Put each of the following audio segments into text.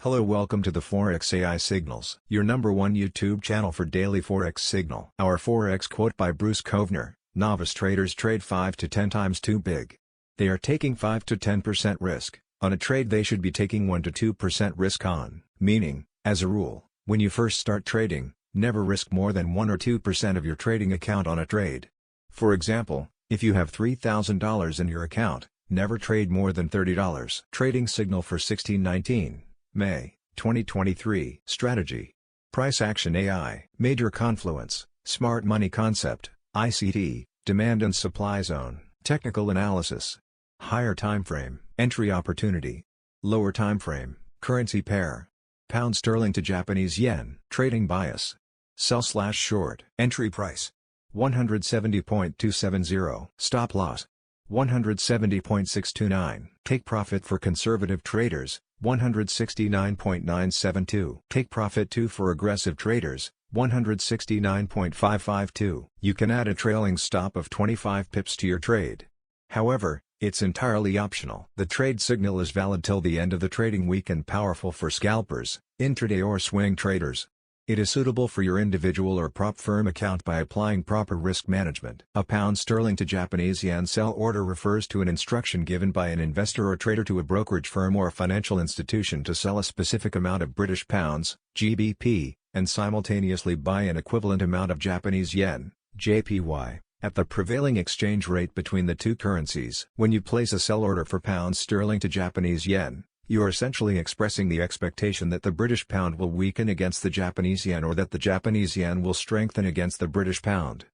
Hello, welcome to the Forex AI Signals, your #1 YouTube channel for daily Forex signal. Our Forex quote by Bruce Kovner: novice traders trade 5 to 10 times too big. They are taking 5 to 10% risk. On a trade they should be taking 1 to 2% risk on, meaning, as a rule, when you first start trading, never risk more than 1 or 2% of your trading account on a trade. For example, if you have $3,000 in your account, never trade more than $30. Trading signal for 1619. May, 2023. Strategy. Price action AI. Major confluence, smart money concept, ICT, demand and supply zone. Technical analysis. Higher time frame, entry opportunity. Lower time frame, currency pair. Pound sterling to Japanese yen. Trading bias. Sell/short. Entry price. 170.270. Stop loss. 170.629. Take profit for conservative traders. 169.972. Take profit 2 for aggressive traders, 169.552. You can add a trailing stop of 25 pips to your trade. However, it's entirely optional. The trade signal is valid till the end of the trading week and powerful for scalpers, intraday or swing traders. It is suitable for your individual or prop firm account by applying proper risk management. A pound sterling to Japanese yen sell order refers to an instruction given by an investor or trader to a brokerage firm or financial institution to sell a specific amount of British pounds, GBP, and simultaneously buy an equivalent amount of Japanese yen, JPY, at the prevailing exchange rate between the two currencies. When you place a sell order for pound sterling to Japanese yen, you are essentially expressing the expectation that the British pound will weaken against the Japanese yen or that the Japanese yen will strengthen against the British pound.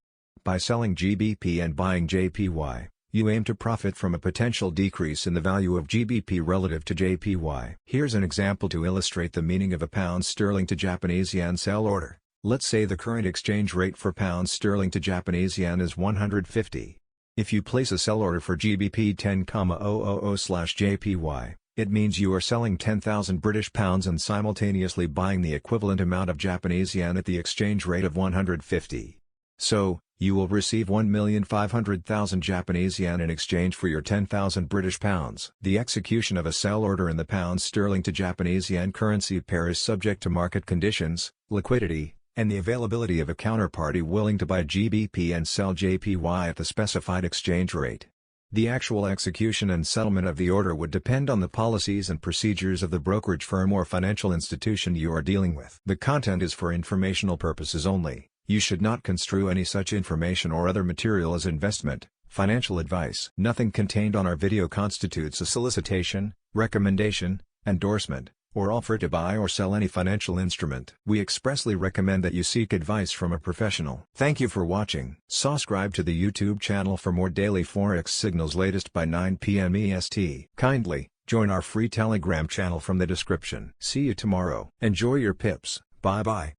By selling GBP and buying JPY, you aim to profit from a potential decrease in the value of GBP relative to JPY. Here's an example to illustrate the meaning of a pound sterling to Japanese yen sell order. Let's say the current exchange rate for pound sterling to Japanese yen is 150. If you place a sell order for GBP 10,000/JPY, it means you are selling 10,000 British pounds and simultaneously buying the equivalent amount of Japanese yen at the exchange rate of 150. So, you will receive 1,500,000 Japanese yen in exchange for your 10,000 British pounds. The execution of a sell order in the pound sterling to Japanese yen currency pair is subject to market conditions, liquidity, and the availability of a counterparty willing to buy GBP and sell JPY at the specified exchange rate. The actual execution and settlement of the order would depend on the policies and procedures of the brokerage firm or financial institution you are dealing with. The content is for informational purposes only. You should not construe any such information or other material as investment, financial advice. Nothing contained on our video constitutes a solicitation, recommendation, endorsement, or offer to buy or sell any financial instrument. We expressly recommend that you seek advice from a professional. Thank you for watching. Subscribe to the YouTube channel for more daily Forex signals latest by 9 p.m. EST. Kindly, join our free Telegram channel from the description. See you tomorrow. Enjoy your pips. Bye bye.